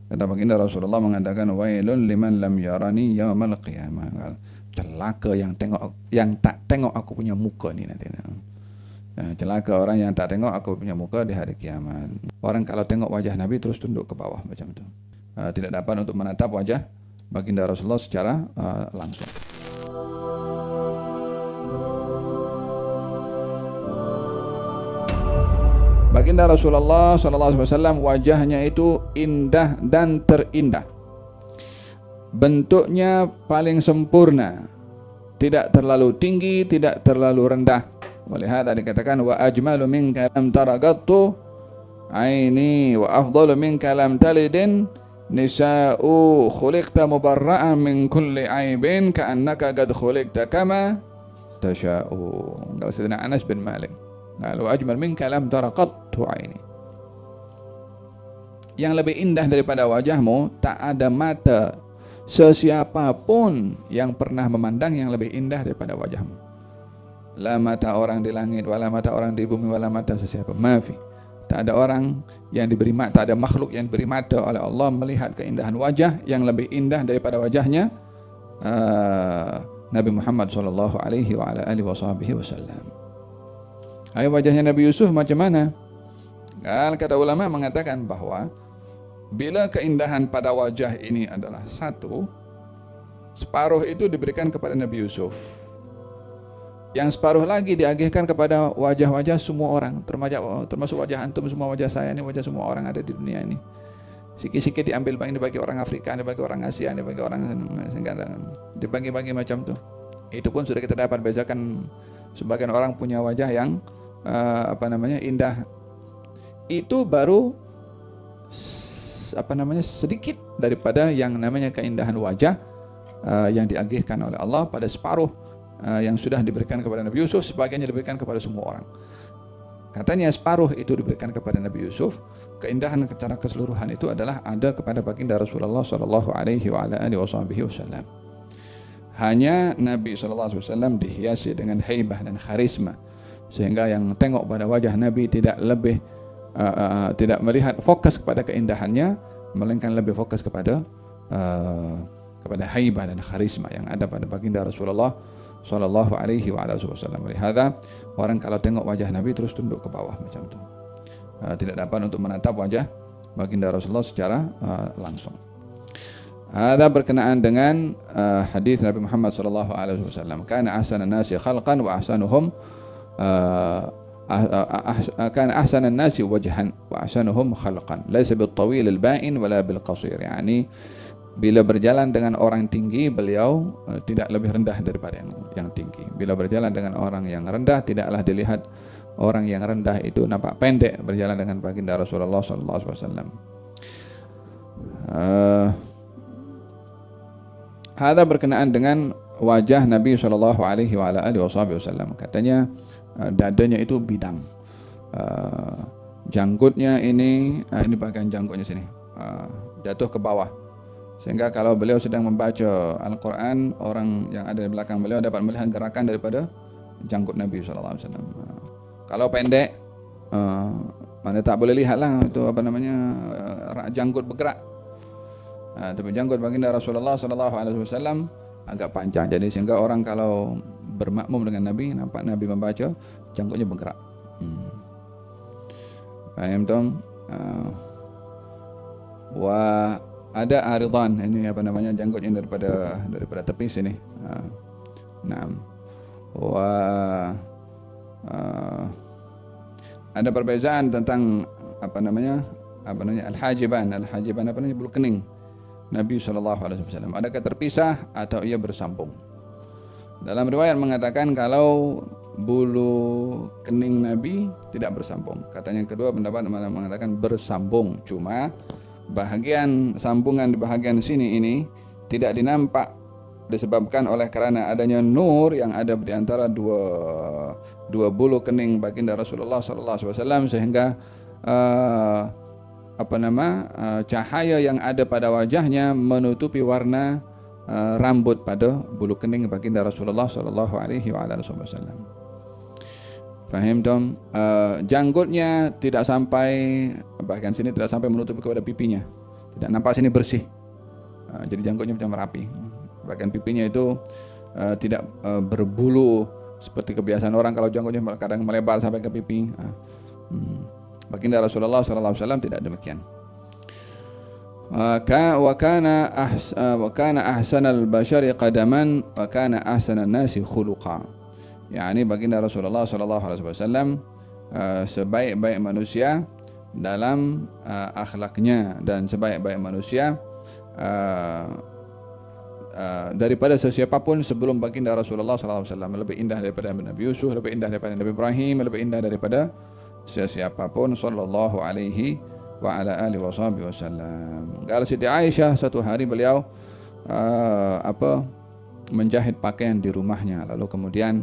Kata baginda Rasulullah mengatakan, wailun liman lam yarani yaumal qiyamah. Celaka yang tak tengok aku punya muka ni nanti. Celaka orang yang tak tengok aku punya muka di hari kiamat. Orang kalau tengok wajah Nabi terus tunduk ke bawah macam tu. Tidak dapat untuk menatap wajah baginda Rasulullah secara langsung. Baginda Rasulullah SAW wajahnya itu indah dan terindah. Bentuknya paling sempurna, tidak terlalu tinggi, tidak terlalu rendah. Walihada dikatakan wa ajmalu minka lam taragattu aini wa afdalu minka lam talidin nisa'u khuliqta mubarra'an min kulli aibin ka'annaka qad khuliqta kama tasha'u. Kalau Sayyidina Anas bin Malik, wa ajmal minka lam tara qattu aini. Yang lebih indah daripada wajahmu tak ada mata sesiapapun yang pernah memandang yang lebih indah daripada wajahmu. La mata orang di langit, wala mata orang di bumi, wala mata sesiapa. Mafi. Tak ada orang yang diberi mata, tak ada makhluk yang diberi mata oleh Allah melihat keindahan wajah yang lebih indah daripada wajahnya Nabi Muhammad sallallahu alaihi wa ala alihi wasallam. Ayo wajahnya Nabi Yusuf macam mana? Kata ulama mengatakan bahwa bila keindahan pada wajah ini adalah satu, separuh itu diberikan kepada Nabi Yusuf, yang separuh lagi diagihkan kepada wajah-wajah semua orang, termasuk wajah antum semua, wajah saya ini, wajah semua orang ada di dunia ini. Sikit-sikit diambil, ini bagi orang Afrika, ini bagi orang Asia, ini bagi orang dibagi-bagi macam tu. Itu pun sudah kita dapat bezakan. Sebagian orang punya wajah yang indah. Itu baru sedikit daripada yang namanya keindahan wajah yang diagihkan oleh Allah pada separuh yang sudah diberikan kepada Nabi Yusuf, sebagiannya diberikan kepada semua orang. Katanya separuh itu diberikan kepada Nabi Yusuf, keindahan secara keseluruhan itu adalah ada kepada baginda Rasulullah sallallahu alaihi wa ala alihi wasallam. Hanya Nabi SAW dihiasi dengan haibah dan karisma, sehingga yang tengok pada wajah Nabi tidak melihat fokus kepada keindahannya, melainkan lebih fokus kepada haibah dan karisma yang ada pada baginda Rasulullah sallallahu alaihi wa alihi wasallam. Lihatlah, orang kalau tengok wajah Nabi terus tunduk ke bawah macam tu. Tidak dapat untuk menatap wajah baginda Rasulullah secara langsung. Ada berkenaan dengan hadis Nabi Muhammad sallallahu alaihi wasallam, kana ahsanan nasi khalqan wa ahsanuhum kana ahsanan nasi wajhan wa ahsanuhum khalqan laysa bil tawil al ba'in wala bil qasir. Yani bila berjalan dengan orang tinggi, beliau tidak lebih rendah daripada yang tinggi. Bila berjalan dengan orang yang rendah, tidaklah dilihat orang yang rendah itu nampak pendek berjalan dengan baginda Rasulullah sallallahu alaihi wasallam. Ada berkenaan dengan wajah Nabi sallallahu alaihi wa ala alihi wasallam. Katanya dadanya itu bidang. Janggutnya ini bagian janggutnya sini jatuh ke bawah, sehingga kalau beliau sedang membaca Al-Quran, orang yang ada di belakang beliau dapat melihat gerakan daripada janggut Nabi sallallahu alaihi wasallam. Kalau pendek, mana tak boleh lihatlah itu janggut bergerak. Tapi janggut baginda Rasulullah sallallahu alaihi wasallam agak panjang, jadi sehingga orang kalau bermakmum dengan Nabi, nampak Nabi membaca, janggutnya bergerak. Paham dong? Ada aridan, ini janggutnya daripada tepi sini. Ada perbezaan tentang al-hajiban bulu kening Nabi sallallahu alaihi wasallam. Adakah terpisah atau ia bersambung? Dalam riwayat mengatakan kalau bulu kening Nabi tidak bersambung. Katanya yang kedua pendapat mengatakan bersambung, cuma bahagian sambungan di bahagian sini ini tidak dinampak disebabkan oleh karena adanya nur yang ada di antara dua bulu kening baginda Rasulullah sallallahu alaihi wasallam, sehingga cahaya yang ada pada wajahnya menutupi warna rambut pada bulu kening baginda Rasulullah sallallahu alaihi wasallam. Faham dong? Janggutnya tidak sampai, bahkan sini tidak sampai menutupi kepada pipinya, tidak nampak sini bersih. Jadi janggutnya macam rapi. Bagian pipinya itu tidak berbulu seperti kebiasaan orang kalau janggutnya kadang melebar sampai ke pipi. Baginda Rasulullah SAW tidak demikian. Wa kana ahsanal bashari qadaman wa kana ahsanan nasi khuluqa. Yani baginda Rasulullah SAW sebaik-baik manusia dalam akhlaknya, dan sebaik-baik manusia daripada sesiapapun sebelum baginda Rasulullah SAW. Lebih indah daripada Nabi Yusuf, lebih indah daripada Nabi Ibrahim, lebih indah daripada sesiapapun sallallahu alaihi wa ala alihi wasallam. Kalau Siti Aisyah, satu hari beliau menjahit pakaian di rumahnya, lalu kemudian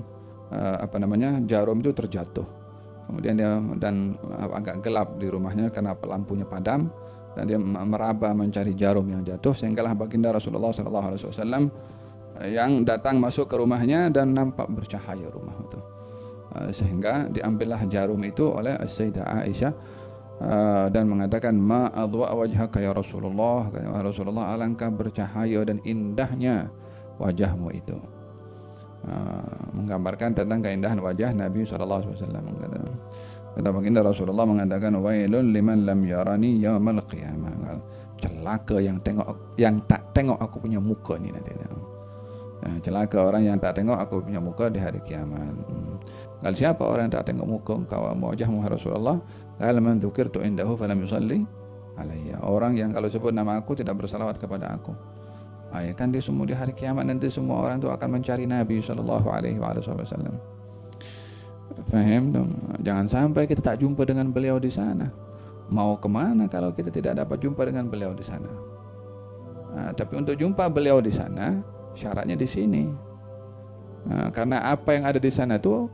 jarum itu terjatuh. Kemudian dia agak gelap di rumahnya karena lampunya padam, dan dia meraba mencari jarum yang jatuh, sehinggalah baginda Rasulullah SAW yang datang masuk ke rumahnya dan nampak bercahaya rumah itu, sehingga diambillah jarum itu oleh Sayyidah Aisyah dan mengatakan, ma adwa wajhaka ya Rasulullah, ya Rasulullah, alangkah bercahaya dan indahnya wajahmu itu. Menggambarkan tentang keindahan wajah Nabi SAW. Kata baginda Rasulullah mengatakan, wailun liman lam yarani yaumal qiyamah. Celaka yang tak tengok aku punya muka ni nanti. Celaka orang yang tak tengok aku punya muka di hari kiamat. Kalau siapa orang yang tak tengok muka engkau wajahmu Rasulullah? Qala man dzukirtu indahu falam yusalli alayya. Orang yang kalau sebut nama aku tidak bersalawat kepada aku. Ya kan dia semua di hari kiamat nanti semua orang itu akan mencari Nabi sallallahu alaihi wasallam. Faham dong? Jangan sampai kita tak jumpa dengan beliau di sana. Mau kemana kalau kita tidak dapat jumpa dengan beliau di sana? Tapi untuk jumpa beliau di sana, syaratnya di sini. Karena apa yang ada di sana itu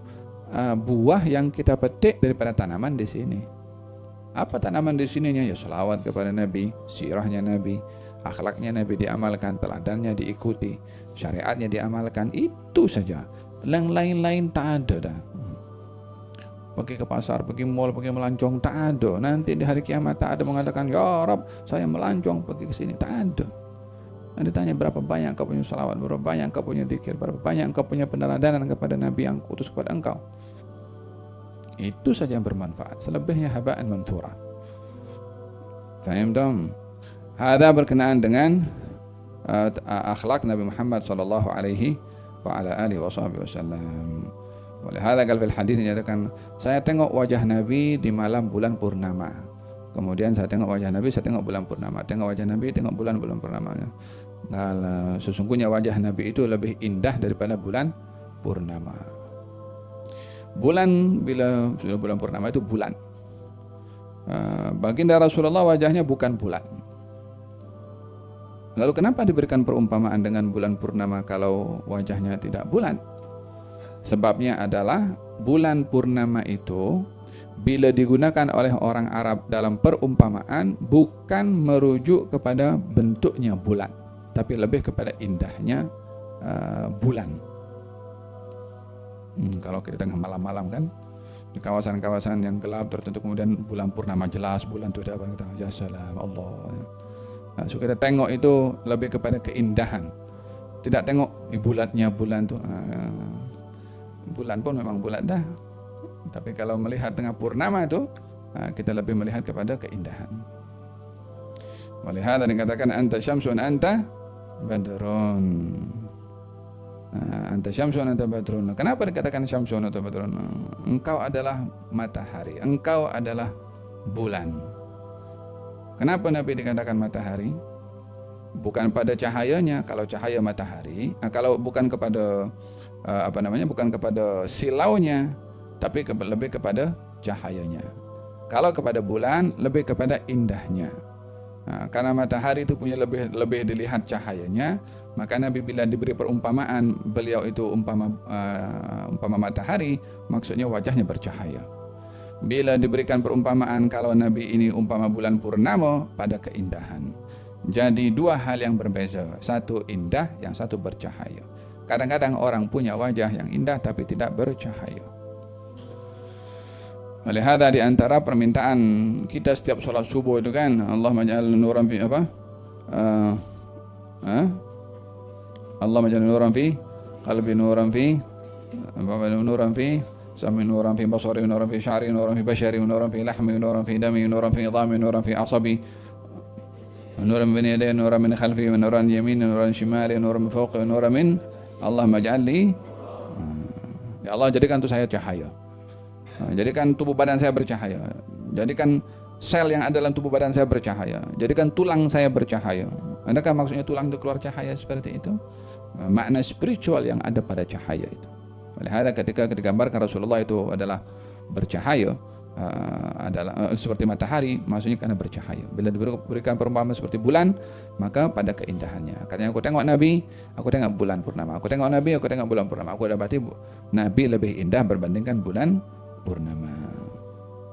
buah yang kita petik daripada tanaman di sini. Apa tanaman di sininya? Ya selawat kepada Nabi, sirahnya Nabi, akhlaknya Nabi diamalkan, teladannya diikuti, syariatnya diamalkan, itu saja. Yang lain-lain tak ada dah. Pergi ke pasar, pergi mall, pergi melancong, tak ada. Nanti di hari kiamat tak ada mengatakan, ya Rabb, saya melancong pergi ke sini, tak ada. Nanti tanya berapa banyak kau punya salawat, berapa banyak kau punya zikir, berapa banyak kau punya peneladanan kepada Nabi yang kutus kepada engkau. Itu saja yang bermanfaat. Selebihnya haba'an manthura. Faham dong? Ada berkenaan dengan akhlak Nabi Muhammad sallallahu alaihi wa ala alihi wasallam. Oleh hadza qal fil hadis dinyatakan, saya tengok wajah Nabi di malam bulan purnama. Kemudian saya tengok wajah Nabi, saya tengok bulan purnama. Tengok wajah Nabi, tengok bulan purnama. Kalau sesungguhnya wajah Nabi itu lebih indah daripada bulan purnama. Bulan, bila sudah bulan purnama itu bulan. Baginda Rasulullah wajahnya bukan bulan. Lalu kenapa diberikan perumpamaan dengan bulan purnama kalau wajahnya tidak bulan? Sebabnya adalah bulan purnama itu bila digunakan oleh orang Arab dalam perumpamaan bukan merujuk kepada bentuknya bulan, tapi lebih kepada indahnya bulan. Kalau kita tengah malam-malam kan, di kawasan-kawasan yang gelap tertentu, kemudian bulan purnama jelas, bulan itu ada kita, ya salam Allah. So kita tengok itu lebih kepada keindahan, tidak tengok bulatnya bulan itu. Bulan pun memang bulat dah, tapi kalau melihat tengah purnama itu kita lebih melihat kepada keindahan. Melihat dan dikatakan anta syamsun anta badrun. Anta syamsun anta badrun. Kenapa dikatakan syamsun atau badrun? Engkau adalah matahari, engkau adalah bulan. Kenapa Nabi dikatakan matahari? Bukan pada cahayanya, kalau cahaya matahari, kalau bukan kepada bukan kepada silaunya, tapi lebih kepada cahayanya. Kalau kepada bulan, lebih kepada indahnya. Karena matahari itu punya lebih dilihat cahayanya, maka Nabi bila diberi perumpamaan beliau itu umpama matahari, maksudnya wajahnya bercahaya. Bila diberikan perumpamaan kalau Nabi ini umpama bulan purnama, pada keindahan. Jadi dua hal yang berbeza, satu indah, yang satu bercahaya. Kadang-kadang orang punya wajah yang indah tapi tidak bercahaya. Oleh hada di antara permintaan kita setiap sholat subuh itu kan, Allahumma ja'al nuran fi apa? Allahumma ja'al nuran fi qalbi, nuran fi nuran fi sami, nuran fi basari, nuran fi sya'ri, nuran fi bashari, nuran fi lahmi, nuran fi dami, nuran fi idhami, nuran fi asabi, nuran min yadayya, nuran min khalfi, nuran yamin, nuran shimali, nuran min fawqi, nuran min Allahumma ja'al li, ya Allah jadikan itu saya cahaya. Jadikan tubuh badan saya bercahaya. Jadikan sel yang ada dalam tubuh badan saya bercahaya. Jadikan tulang saya bercahaya. Adakah maksudnya tulang itu keluar cahaya seperti itu? Makna spiritual yang ada pada cahaya itu. Oleh karena ketika digambarkan Rasulullah itu adalah bercahaya, adalah seperti matahari, maksudnya karena bercahaya. Bila diberikan perumpamaan seperti bulan, maka pada keindahannya. Katanya aku tengok Nabi, aku tengok bulan purnama. Aku tengok Nabi, aku tengok bulan purnama. Aku dapati Nabi lebih indah berbandingkan bulan purnama.